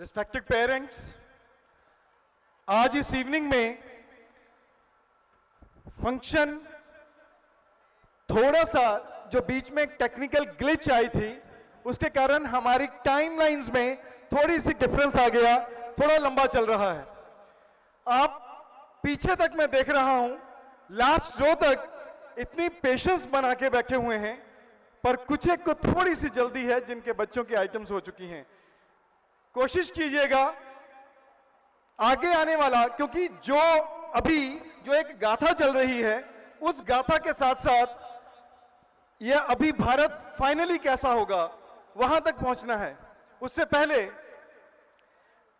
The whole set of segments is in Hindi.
रिस्पेक्टेड पेरेंट्स, आज इस इवनिंग में फंक्शन थोड़ा सा जो बीच में टेक्निकल ग्लिच आई थी उसके कारण हमारी टाइमलाइंस में थोड़ी सी डिफरेंस आ गया, थोड़ा लंबा चल रहा है। आप पीछे तक मैं देख रहा हूं, लास्ट रो तक इतनी पेशेंस बना के बैठे हुए हैं, पर कुछ एक को थोड़ी सी जल्दी है जिनके बच्चों की आइटम्स हो चुकी हैं। कोशिश कीजिएगा आगे आने वाला, क्योंकि जो अभी जो एक गाथा चल रही है उस गाथा के साथ साथ यह अभी भारत फाइनली कैसा होगा वहां तक पहुंचना है। उससे पहले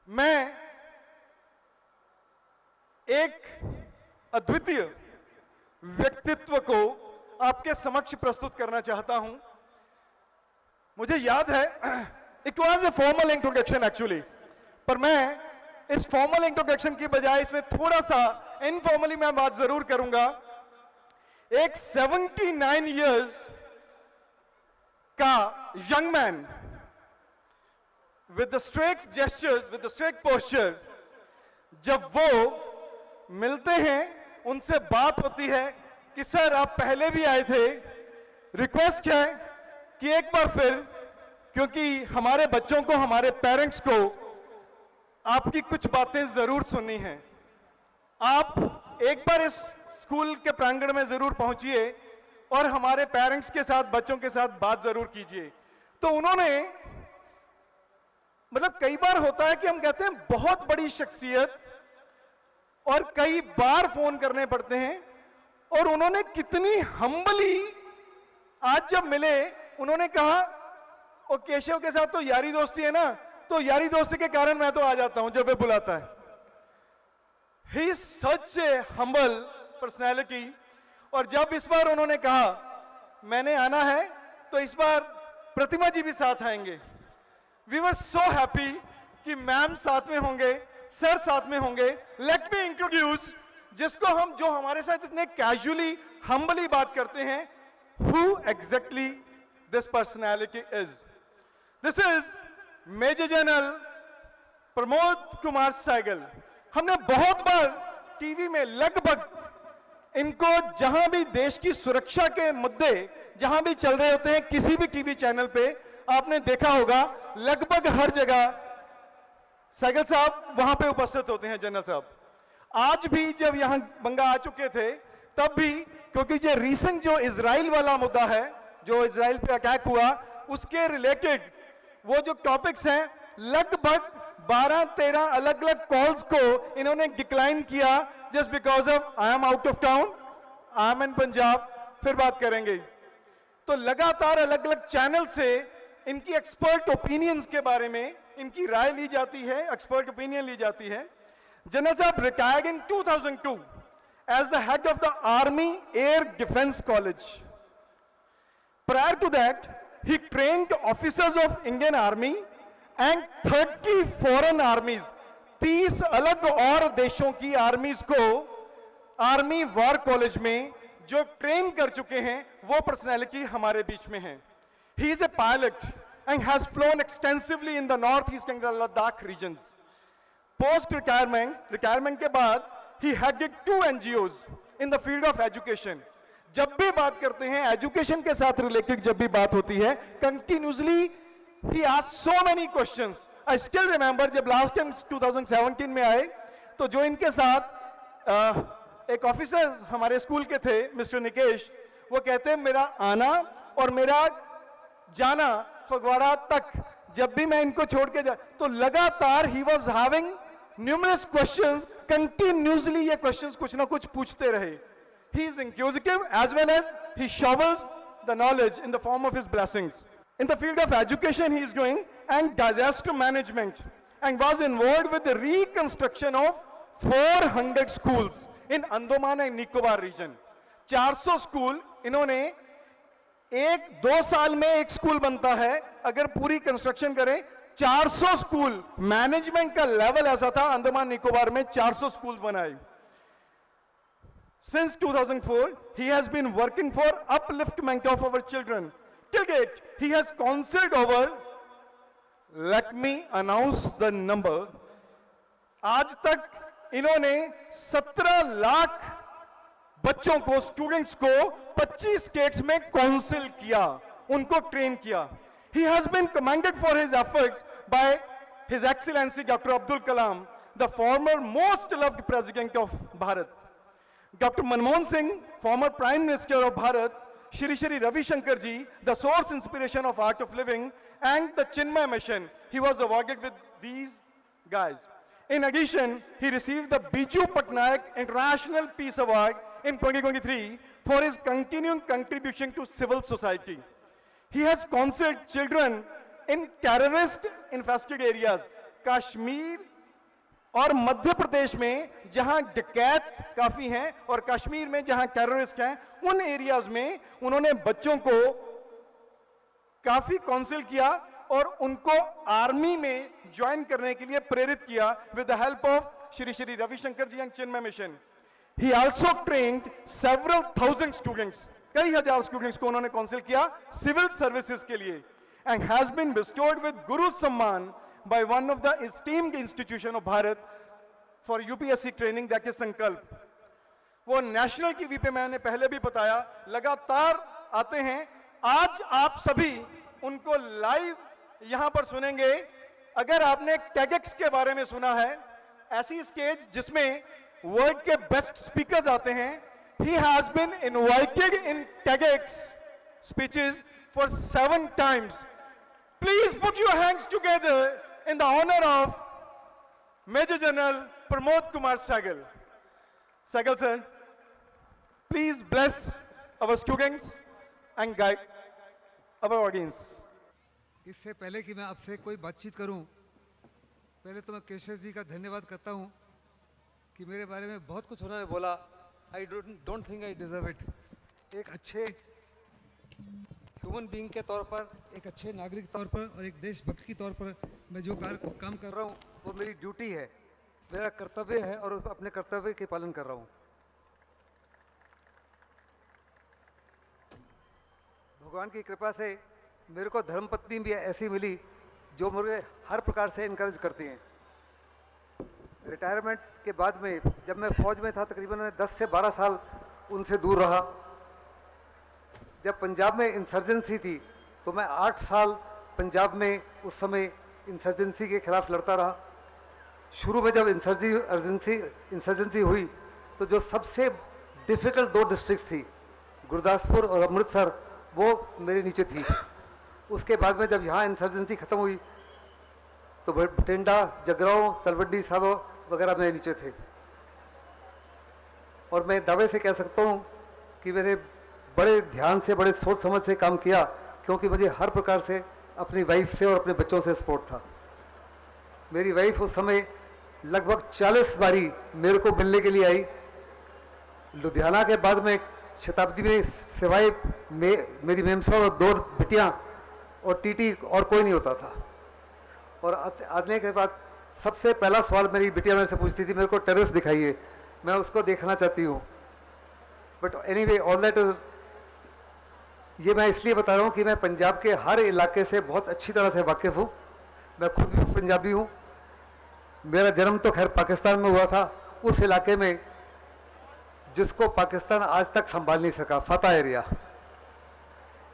मैं एक अद्वितीय व्यक्तित्व को आपके समक्ष प्रस्तुत करना चाहता हूं। मुझे याद है it was a formal introduction actually, पर मैं इस फॉर्मल इंट्रोडक्शन की बजाय इसमें थोड़ा सा इनफॉर्मली मैं बात जरूर करूंगा। एक 79 इयर्स का young man with the straight gestures, with the straight posture, जब वो मिलते हैं उनसे बात होती है कि सर आप पहले भी आए थे, रिक्वेस्ट है कि एक बार फिर, क्योंकि हमारे बच्चों को, हमारे पेरेंट्स को आपकी कुछ बातें जरूर सुननी हैं। आप एक बार इस स्कूल के प्रांगण में जरूर पहुंचिए और हमारे पेरेंट्स के साथ, बच्चों के साथ बात जरूर कीजिए। तो उन्होंने, मतलब कई बार होता है कि हम कहते हैं बहुत बड़ी शख्सियत और कई बार फोन करने पड़ते हैं, और उन्होंने कितनी हम्बली आज जब मिले उन्होंने कहा ओ केशव के साथ तो यारी दोस्ती है ना, तो यारी दोस्ती के कारण मैं तो आ जाता हूं जब वे बुलाता है। He is such A humble personality. और जब इस बार उन्होंने कहा मैंने आना है तो इस बार प्रतिमा जी भी साथ आएंगे, वी वर सो हैप्पी कि मैम साथ में होंगे, सर साथ में होंगे। लेट मी इंट्रोड्यूस जिसको हम, जो हमारे साथ इतने कैजुअली हम्बली बात करते हैं, who exactly this personality is. This is major general Pramod Kumar Sehgal. हमने बहुत बार टीवी में लगभग इनको, जहां भी देश की सुरक्षा के मुद्दे जहां भी चल रहे होते हैं, किसी भी टीवी चैनल पे आपने देखा होगा, लगभग हर जगह सहगल साहब वहां पे उपस्थित होते हैं। जनरल साहब आज भी जब यहां बंगा आ चुके थे तब भी, क्योंकि जो रीसेंट जो इजराइल वाला मुद्दा है, जो इजराइल पे अटैक हुआ, उसके रिलेटेड वो जो टॉपिक्स हैं, लगभग 12-13 अलग अलग कॉल्स को इन्होंने डिक्लाइन किया just because of I am out of town, I am in Punjab, फिर बात करेंगे। तो लगातार अलग अलग चैनल से इनकी एक्सपर्ट ओपिनियंस के बारे में इनकी राय ली जाती है, एक्सपर्ट ओपिनियन ली जाती है। जनरल साहब retired in 2002 as the head of the army air defence college. Prior to that, he trained officers of Indian Army and 30 foreign armies, 30 अलग और देशों की आर्मीज को आर्मी वॉर कॉलेज में जो ट्रेन कर चुके हैं, वो पर्सनैलिटी हमारे बीच में है। He is a pilot and has flown extensively in the northeast and the Ladakh regions. Post retirement के बाद he headed 2 NGOs in the field of education. जब भी बात करते हैं एजुकेशन के साथ रिलेटेड, जब भी बात होती है, continuously he asked so many questions. I still remember जब लास्ट टाइम 2017 में आए तो जो इनके साथ एक ऑफिसर हमारे स्कूल के थे, मिस्टर निकेश, वो कहते हैं मेरा आना और मेरा जाना फगवाड़ा तक, जब भी मैं इनको छोड़ के तो लगातार he was having numerous questions, continuously ये क्वेश्चंस कुछ ना कुछ पूछते रहे। He is inquisitive as well as he showers the knowledge in the form of his blessings. In the field of education he is doing and disaster management, and was involved with the reconstruction of 400 schools in Andaman and Nicobar region. 400 school इन्होंने, 1-2 साल में एक स्कूल बनता है अगर पूरी कंस्ट्रक्शन करें। 400 स्कूल, मैनेजमेंट का लेवल ऐसा था, अंडमान निकोबार में 400 स्कूल बनाए। Since 2004, he has been working for upliftment of our children. Till date, he has counseled over let me announce the number. आज तक इन्होंने 17 लाख बच्चों को, स्टूडेंट्स को 25 स्टेट्स में काउंसिल किया, उनको ट्रेन किया। He has been commended for his efforts by His Excellency Dr. Abdul Kalam, the former most loved president of Bharat. Dr. Manmohan Singh, former Prime Minister of Bharat, Shri Shri Ravi Shankar ji, the source inspiration of Art of Living, and the Chinmay Mission. He was awarded with these guys. In addition, he received the Biju Patnaik International Peace Award in 2023 for his continuing contribution to civil society. He has counseled children in terrorist infested areas, Kashmir और मध्य प्रदेश में जहां डकैत काफी हैं और कश्मीर में जहां टेररिस्ट हैं, उन एरियाज में उन्होंने बच्चों को काफी काउंसिल किया और उनको आर्मी में ज्वाइन करने के लिए प्रेरित किया with the help of Shri Shri Ravishankar ji and Chinmaya mission. He also trained several thousand students, कई हजार स्टूडेंट्स को उन्होंने काउंसिल किया सिविल सर्विसेज के लिए, एंड हैज बीन बिस्टोर्ड विद गुरु सम्मान by one of the esteemed institution of Bharat for UPSC training, that is संकल्प। वो नेशनल टीवी पे मैंने पहले भी बताया, लगातार आते हैं। आज आप सभी उनको लाइव यहां पर सुनेंगे। अगर आपने TEDx के बारे में सुना है, ऐसी स्टेज जिसमें वर्ल्ड के बेस्ट स्पीकर्स आते हैं, he has been invited in TEDx speeches for 7 times. Please put your hands together in the honor of Major General Pramod Kumar Sehgal. Sehgal sir, please bless our students and guide our audience. इससे पहले कि मैं आपसे कोई बातचीत करूं, पहले तो मैं केशव जी का धन्यवाद करता हूं कि मेरे बारे में बहुत कुछ उन्होंने बोला। I don't think I deserve it. एक अच्छे ह्यूमन बीइंग के तौर पर, एक अच्छे नागरिक के तौर पर और एक देशभक्त के तौर पर मैं जो काम कर रहा हूँ वो मेरी ड्यूटी है, मेरा कर्तव्य है और अपने कर्तव्य के पालन कर रहा हूँ। भगवान की कृपा से मेरे को धर्मपत्नी भी ऐसी मिली जो मुझे हर प्रकार से इनकरेज करती हैं। रिटायरमेंट के बाद में जब मैं फौज में था, तकरीबन 10 से 12 साल उनसे दूर रहा। जब पंजाब में इंसर्जेंसी थी तो मैं 8 साल पंजाब में उस समय इंसर्जेंसी के खिलाफ लड़ता रहा। शुरू में जब इंसर्जेंसी हुई तो जो सबसे डिफ़िकल्ट 2 डिस्ट्रिक्ट्स थी, गुरदासपुर और अमृतसर, वो मेरे नीचे थी। उसके बाद में जब यहाँ इंसर्जेंसी ख़त्म हुई तो बठिंडा, जगराओं, तलवंडी साहब वगैरह मेरे नीचे थे। और मैं दावे से कह सकता हूँ कि मैंने बड़े ध्यान से, बड़े सोच समझ से काम किया, क्योंकि मुझे हर प्रकार से अपनी वाइफ से और अपने बच्चों से सपोर्ट था। मेरी वाइफ उस समय लगभग 40 बारी मेरे को मिलने के लिए आई। लुधियाना के बाद में शताब्दी में सिवाय मेरी मेमसा और 2 बिटियाँ और टीटी और कोई नहीं होता था। और आने के बाद सबसे पहला सवाल मेरी बिटिया मेरे से पूछती थी, मेरे को टेरेस दिखाइए, मैं उसको देखना चाहती हूँ। बट एनीवे, ऑल दैट, ये मैं इसलिए बता रहा हूँ कि मैं पंजाब के हर इलाके से बहुत अच्छी तरह से वाकिफ़ हूँ। मैं खुद भी पंजाबी हूँ। मेरा जन्म तो खैर पाकिस्तान में हुआ था, उस इलाके में जिसको पाकिस्तान आज तक संभाल नहीं सका, फतह एरिया।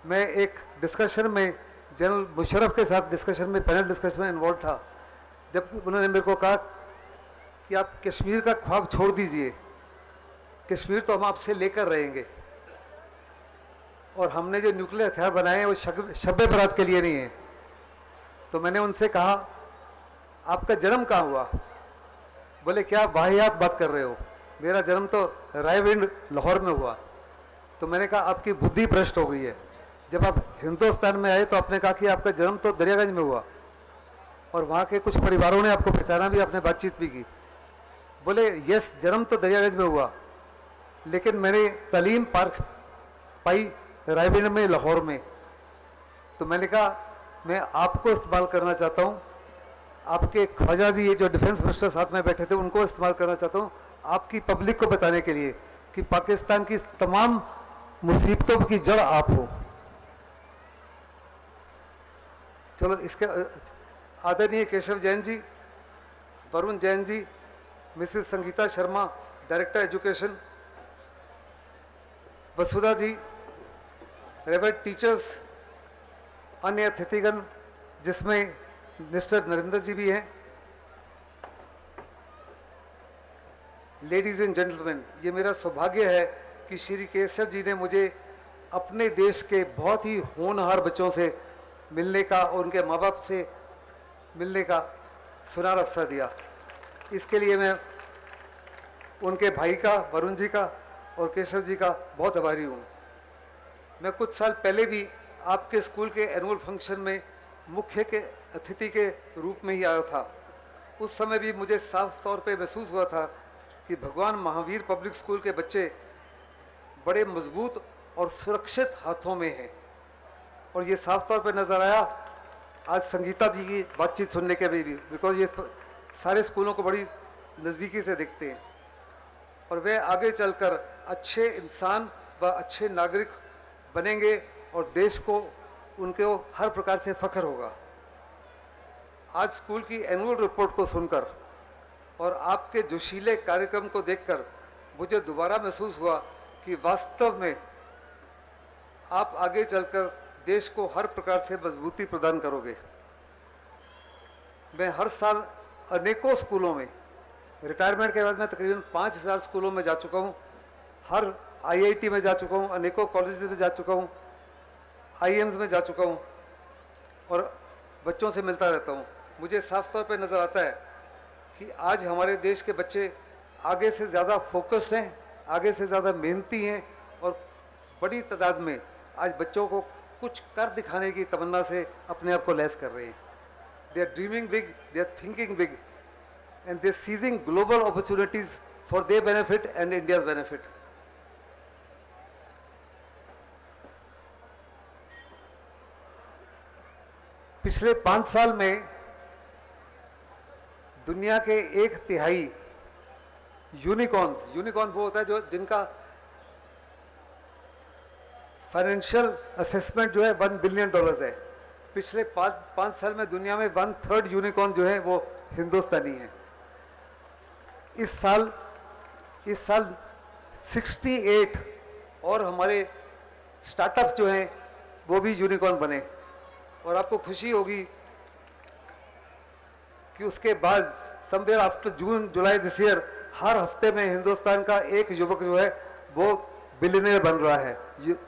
मैं एक डिस्कशन में जनरल मुशर्रफ के साथ डिस्कशन में, पैनल डिस्कशन में इन्वॉल्व था, जब उन्होंने मेरे को कहा कि आप कश्मीर का ख्वाब छोड़ दीजिए, कश्मीर तो हम आपसे लेकर रहेंगे, और हमने जो न्यूक्लियर हथियार बनाए हैं वो शब बरात के लिए नहीं है। तो मैंने उनसे कहा, आपका जन्म कहाँ हुआ? बोले, क्या वाहियात बात कर रहे हो, मेरा जन्म तो रायविंड लाहौर में हुआ। तो मैंने कहा, आपकी बुद्धि भ्रष्ट हो गई है। जब आप हिंदुस्तान में आए तो आपने कहा कि आपका जन्म तो दरियागंज में हुआ, और वहाँ के कुछ परिवारों ने आपको पहचाना भी, आपने बातचीत भी की। बोले, यस, जन्म तो दरियागंज में हुआ, लेकिन मैंने तालीम पाई रायविंड में, लाहौर में। तो मैंने कहा, मैं आपको इस्तेमाल करना चाहता हूँ, आपके ख्वाजा जी, ये जो डिफेंस मिनिस्टर साथ में बैठे थे, उनको इस्तेमाल करना चाहता हूँ आपकी पब्लिक को बताने के लिए कि पाकिस्तान की तमाम मुसीबतों की जड़ आप हो। चलो, इसके आदरणीय Keshav Jain ji, Varun Jain ji, Mrs Sangeeta Sharma, director education, Vasudha ji, revered teachers, अन्य अतिथिगण जिसमें मिस्टर नरेंद्र जी भी हैं, लेडीज एंड जेंटलमैन, ये मेरा सौभाग्य है कि श्री केशव जी ने मुझे अपने देश के बहुत ही होनहार बच्चों से मिलने का और उनके माँ बाप से मिलने का सुनहरा अवसर दिया। इसके लिए मैं उनके भाई का, वरुण जी का और केशव जी का बहुत आभारी हूँ। मैं कुछ साल पहले भी आपके स्कूल के एनुअल फंक्शन में मुख्य के अतिथि के रूप में ही आया था। उस समय भी मुझे साफ तौर पे महसूस हुआ था कि भगवान महावीर पब्लिक स्कूल के बच्चे बड़े मजबूत और सुरक्षित हाथों में हैं, और ये साफ तौर पे नज़र आया आज संगीता जी की बातचीत सुनने के भी, बिकॉज ये सारे स्कूलों को बड़ी नज़दीकी से देखते हैं और वे आगे चलकर अच्छे इंसान व अच्छे नागरिक बनेंगे और देश को उनके हर प्रकार से फख्र होगा। आज स्कूल की एनुअल रिपोर्ट को सुनकर और आपके जोशीले कार्यक्रम को देखकर मुझे दोबारा महसूस हुआ कि वास्तव में आप आगे चलकर देश को हर प्रकार से मजबूती प्रदान करोगे। मैं हर साल अनेकों स्कूलों में, रिटायरमेंट के बाद मैं तकरीबन 5000 स्कूलों में जा चुका हूँ, हर आईआईटी में जा चुका हूँ, अनेकों कॉलेजेस में जा चुका हूँ, आईएम्स में जा चुका हूँ और बच्चों से मिलता रहता हूँ। मुझे साफ तौर पे नज़र आता है कि आज हमारे देश के बच्चे आगे से ज़्यादा फोकस हैं, आगे से ज़्यादा मेहनती हैं और बड़ी तादाद में आज बच्चों को कुछ कर दिखाने की तमन्ना से अपने आप को लैस कर रहे हैं। They are dreaming big, they are thinking big and they are seizing global opportunities for their benefit and India's benefit. पिछले 5 साल में दुनिया के 1/3 यूनिकॉर्न वो होता है जो जिनका फाइनेंशियल असेसमेंट जो है $1 बिलियन है। पिछले 5 साल में दुनिया में 1/3 यूनिकॉर्न जो है वो हिंदुस्तानी है। इस साल 68 और हमारे स्टार्टअप्स जो हैं वो भी यूनिकॉर्न बने और आपको खुशी होगी कि उसके बाद somewhere after June July this year हर हफ्ते में हिंदुस्तान का एक युवक जो है वो बिलियनियर बन रहा है,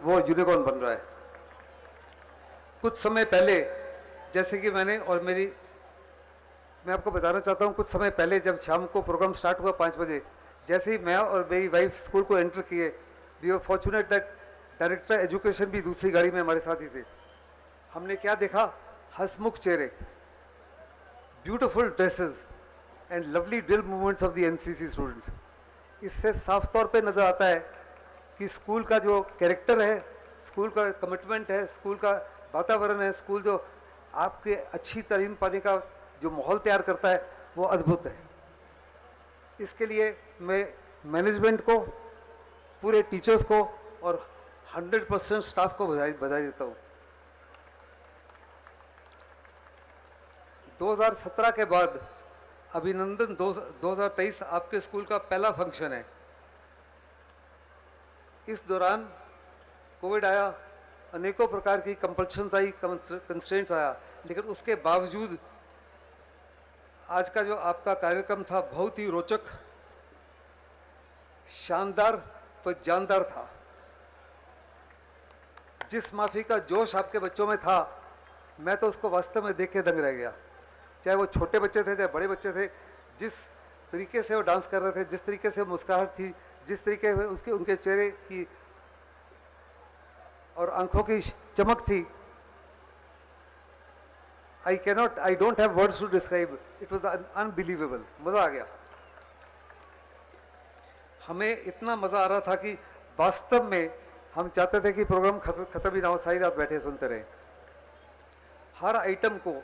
वो यूनिकॉर्न बन रहा है। कुछ समय पहले जैसे कि मैं आपको बताना चाहता हूँ, कुछ समय पहले जब शाम को प्रोग्राम स्टार्ट हुआ 5 बजे, जैसे ही मैं और मेरी वाइफ स्कूल को एंटर किए, we were fortunate that director education भी दूसरी गाड़ी में हमारे साथ ही थे। हमने क्या देखा? हंसमुख चेहरे, beautiful dresses and lovely drill movements of the NCC students. इससे साफ तौर पे नज़र आता है कि स्कूल का जो कैरेक्टर है, स्कूल का कमिटमेंट है, स्कूल का वातावरण है, स्कूल जो आपके अच्छी तालीम पाने का जो माहौल तैयार करता है वो अद्भुत है। इसके लिए मैं मैनेजमेंट को, पूरे टीचर्स को और 100% स्टाफ को बधाई देता हूँ। 2017 के बाद अभिनंदन 2023 आपके स्कूल का पहला फंक्शन है। इस दौरान कोविड आया, अनेकों प्रकार की कंपल्शंस आई, कंस्ट्रेंट्स आया, लेकिन उसके बावजूद आज का जो आपका कार्यक्रम था बहुत ही रोचक, शानदार व जानदार था। जिस माफी का जोश आपके बच्चों में था, मैं तो उसको वास्तव में देख के दंग रह गया। चाहे वो छोटे बच्चे थे, चाहे बड़े बच्चे थे, जिस तरीके से वो डांस कर रहे थे, जिस तरीके से मुस्कुराहट थी, जिस तरीके से उनके चेहरे की और आंखों की चमक थी, I don't have words to describe. It was unbelievable. मज़ा आ गया। हमें इतना मज़ा आ रहा था कि वास्तव में हम चाहते थे कि प्रोग्राम खत्म ही ना हो, सारी रात बैठे सुनते रहे। हर आइटम को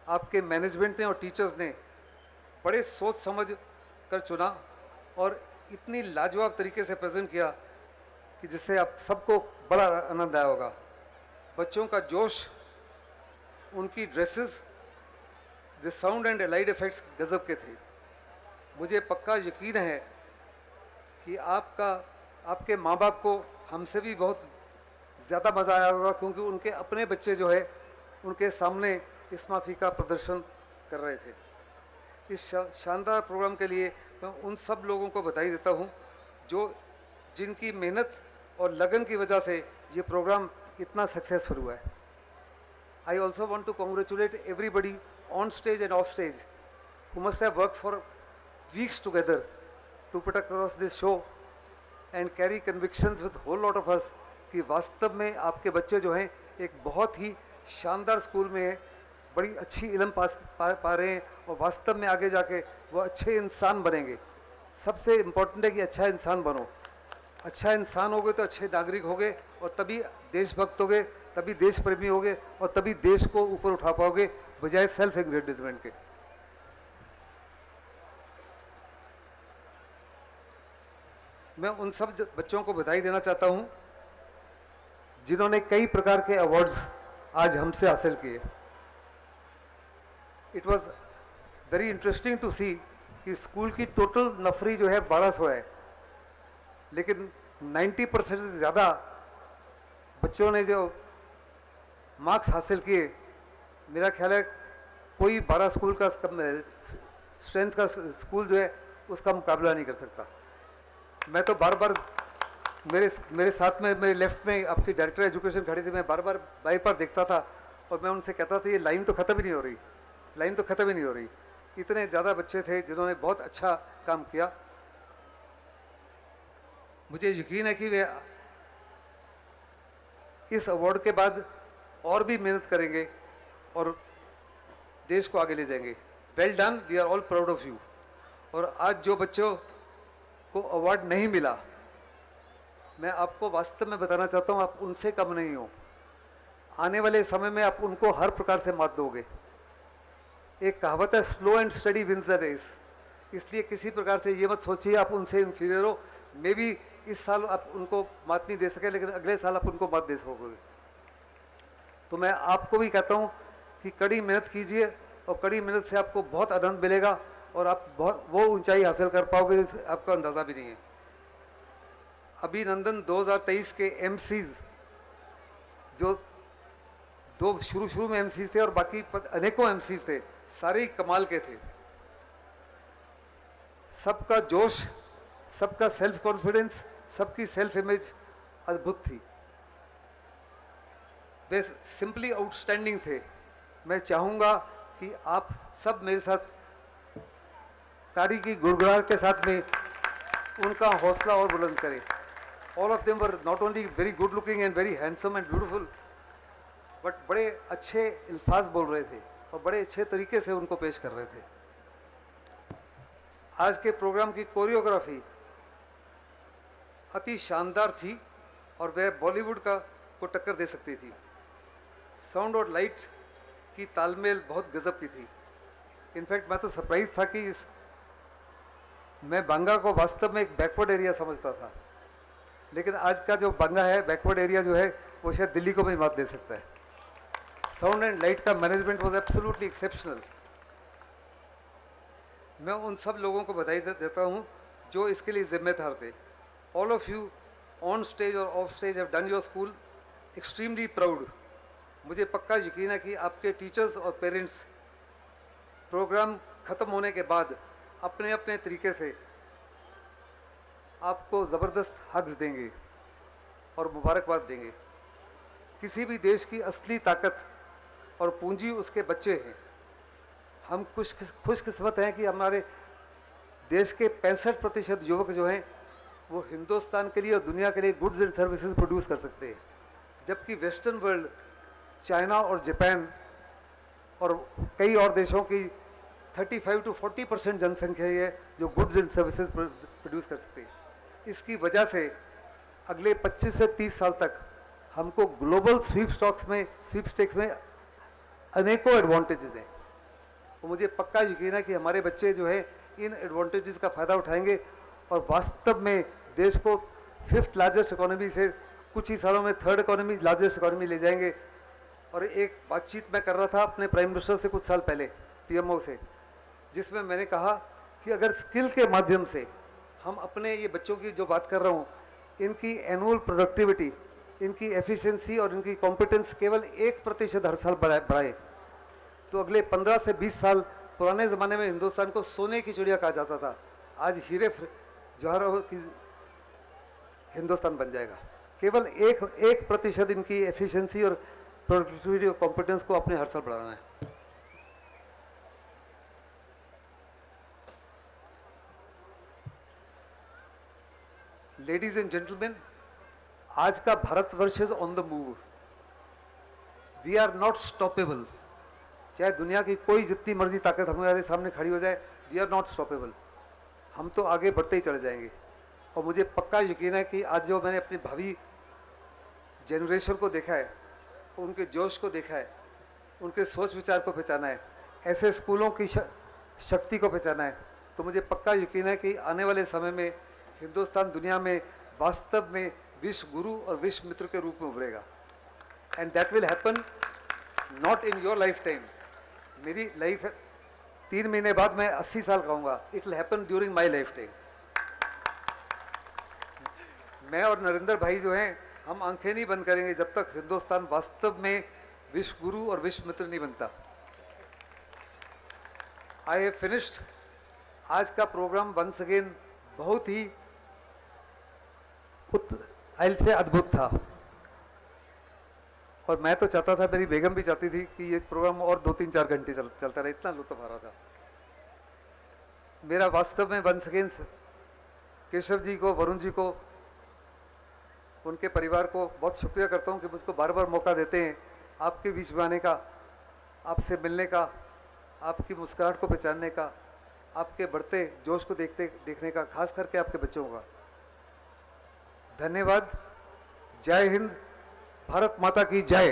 आपके मैनेजमेंट ने और टीचर्स ने बड़े सोच समझ कर चुना और इतनी लाजवाब तरीके से प्रेजेंट किया कि जिससे आप सबको बड़ा आनंद आया होगा। बच्चों का जोश, उनकी dresses the sound and light effects गजब के थे। मुझे पक्का यकीन है कि आपके माँ बाप को हमसे भी बहुत ज़्यादा मज़ा आया होगा, क्योंकि उनके अपने बच्चे जो है उनके सामने इस माफ़ी का प्रदर्शन कर रहे थे। इस शानदार प्रोग्राम के लिए मैं उन सब लोगों को बधाई देता हूँ जिनकी मेहनत और लगन की वजह से ये प्रोग्राम इतना सक्सेसफुल हुआ है। I also want to congratulate everybody on stage and off stage who must have worked for weeks together to put across this show and carry convictions with whole lot of us कि वास्तव में आपके बच्चे जो हैं एक बहुत ही शानदार स्कूल में हैं, बड़ी अच्छी इल्म पा रहे हैं और वास्तव में आगे जाके वो अच्छे इंसान बनेंगे। सबसे इम्पोर्टेंट है कि अच्छा इंसान बनो। अच्छा इंसान होगे तो अच्छे नागरिक होगे और तभी देशभक्त होगे, तभी देश प्रेमी होगे और तभी देश को ऊपर उठा पाओगे बजाय सेल्फ एग्रेडिसमेंट के। मैं उन सब बच्चों को बधाई देना चाहता हूं जिन्होंने कई प्रकार के अवार्ड्स आज हमसे हासिल किए। It was very interesting to see कि स्कूल की टोटल नफरी जो है 1200 है, लेकिन 90% से ज़्यादा बच्चों ने जो मार्क्स हासिल किए, मेरा ख्याल है कोई 12 स्कूल का स्ट्रेंथ का स्कूल जो है उसका मुकाबला नहीं कर सकता। मैं तो बार बार मेरे साथ में मेरे लेफ्ट में आपकी डायरेक्टर एजुकेशन खड़ी थी, मैं बार बार बाइक पर देखता था और मैं उनसे कहता था ये लाइन तो ख़त्म ही नहीं हो रही, लाइन तो ख़त्म ही नहीं हो रही। इतने ज़्यादा बच्चे थे जिन्होंने बहुत अच्छा काम किया। मुझे यकीन है कि वे इस अवार्ड के बाद और भी मेहनत करेंगे और देश को आगे ले जाएंगे। Well done, we are all proud of you. और आज जो बच्चों को अवार्ड नहीं मिला, मैं आपको वास्तव में बताना चाहता हूँ आप उनसे कम नहीं हो। आने वाले समय में आप उनको हर प्रकार से मात दोगे। एक कहावत है, slow and steady wins the race. इसलिए किसी प्रकार से ये मत सोचिए आप उनसे इन्फीरियर हो। मे बी इस साल आप उनको मात नहीं दे सके, लेकिन अगले साल आप उनको मात दे सकोगे। तो मैं आपको भी कहता हूँ कि कड़ी मेहनत कीजिए और कड़ी मेहनत से आपको बहुत आनंद मिलेगा और आप बहुत वो ऊंचाई हासिल कर पाओगे जिसका आपका अंदाज़ा भी नहीं है। अभिनंदन 2023 के एमसीज जो दो शुरू में एमसीज थे और बाकी अनेकों एमसीज थे, सारे ही कमाल के थे। सबका जोश, सबका सेल्फ कॉन्फिडेंस, सबकी सेल्फ इमेज अद्भुत थी। वे सिंपली आउटस्टैंडिंग थे। मैं चाहूँगा कि आप सब मेरे साथ ताड़ी की गुड़गुड़ाहट के साथ में उनका हौसला और बुलंद करें। All of them were not only very good looking and very handsome and beautiful, but बड़े अच्छे अल्फाज बोल रहे थे और बड़े अच्छे तरीके से उनको पेश कर रहे थे। आज के प्रोग्राम की कोरियोग्राफी अति शानदार थी और वह बॉलीवुड को टक्कर दे सकती थी। साउंड और लाइट की तालमेल बहुत गजब की थी। इनफैक्ट मैं तो सरप्राइज था कि मैं बांगा को वास्तव में एक बैकवर्ड एरिया समझता था, लेकिन आज का जो बांगा है बैकवर्ड एरिया जो है वो शायद दिल्ली को भी मात दे सकता है। साउंड एंड लाइट का मैनेजमेंट वाज एब्सोल्युटली एक्सेप्शनल। मैं उन सब लोगों को बधाई देता हूँ जो इसके लिए जिम्मेदार थे। All of you on stage और off stage have done your school extremely proud. मुझे पक्का यकीन है कि आपके टीचर्स और पेरेंट्स प्रोग्राम ख़त्म होने के बाद अपने अपने तरीके से आपको ज़बरदस्त हग्स देंगे और मुबारकबाद देंगे। किसी भी देश की असली ताकत और पूंजी उसके बच्चे हैं। हम खुशकिस्मत हैं कि हमारे देश के 65% युवक जो हैं वो हिंदुस्तान के लिए और दुनिया के लिए गुड्स एंड सर्विसेज प्रोड्यूस कर सकते हैं, जबकि वेस्टर्न वर्ल्ड, चाइना और जापान और कई और देशों की 35 to 40% जनसंख्या है जो गुड्स एंड सर्विसेज प्रोड्यूस कर सकते हैं। इसकी वजह से अगले 25 से 30 साल तक हमको ग्लोबल स्वीपस्टेक्स में अनेकों एडवांटेजेस हैं। तो मुझे पक्का यकीन है कि हमारे बच्चे जो है इन एडवांटेजेस का फ़ायदा उठाएंगे और वास्तव में देश को 5th लार्जेस्ट इकोनॉमी से कुछ ही सालों में 3rd इकोनॉमी लार्जेस्ट इकोनॉमी ले जाएंगे। और एक बातचीत मैं कर रहा था अपने प्राइम मिनिस्टर से कुछ साल पहले, पीएमओ से, जिसमें मैंने कहा कि अगर स्किल के माध्यम से हम अपने ये बच्चों की जो बात कर रहा हूँ, इनकी एनुअल प्रोडक्टिविटी, इनकी एफिशिएंसी और इनकी कॉम्पिटेंस केवल 1% हर साल बढ़ाए तो अगले 15 से 20 साल, पुराने ज़माने में हिंदुस्तान को सोने की चिड़िया कहा जाता था, आज हीरे जवाहरात की हिंदुस्तान बन जाएगा। केवल 1% इनकी एफिशिएंसी और प्रोडक्टिविटी और कॉम्पिटेंस को अपने हर साल बढ़ाना है। लेडीज एंड जेंटलमैन, आज का Bharatvarsh is on the move. We are not stoppable. चाहे दुनिया की कोई जितनी मर्जी ताकत हमारे सामने खड़ी हो जाए, वी आर नॉट स्टॉपेबल। हम तो आगे बढ़ते ही चले जाएंगे। और मुझे पक्का यकीन है कि आज जो मैंने अपनी भावी जनरेशन को देखा है, उनके जोश को देखा है, उनके सोच विचार को पहचाना है, ऐसे स्कूलों की शक्ति को पहचाना है, तो मुझे पक्का यकीन है कि आने वाले समय में हिंदुस्तान दुनिया में वास्तव में विश्व गुरु और विश्व मित्र के रूप में उभरेगा। And that will happen not in your life time. मेरी लाइफ 3 महीने बाद मैं 80 साल का हूँगा। It will happen during my life time. मैं और नरेंद्र भाई जो हैं, हम आंखें नहीं बंद करेंगे जब तक हिंदुस्तान वास्तव में विश्व गुरु और विश्व मित्र नहीं बनता। I have finished. आज का प्रोग्राम वंस अगेन बहुत ही से अद्भुत था, और मैं तो चाहता था, मेरी बेगम भी चाहती थी कि ये प्रोग्राम और 2-3-4 घंटे चलता रहे, इतना लुत्फ आ रहा था। मेरा वास्तव में वंस अगेन केशव जी को, वरुण जी को, उनके परिवार को बहुत शुक्रिया करता हूँ कि मुझको बार बार मौका देते हैं आपके बीच में आने का, आपसे मिलने का, आपकी मुस्कुराहट को पहचानने का, आपके बढ़ते जोश को देखने का, खास करके आपके बच्चों का। धन्यवाद। जय हिंद। भारत माता की जय।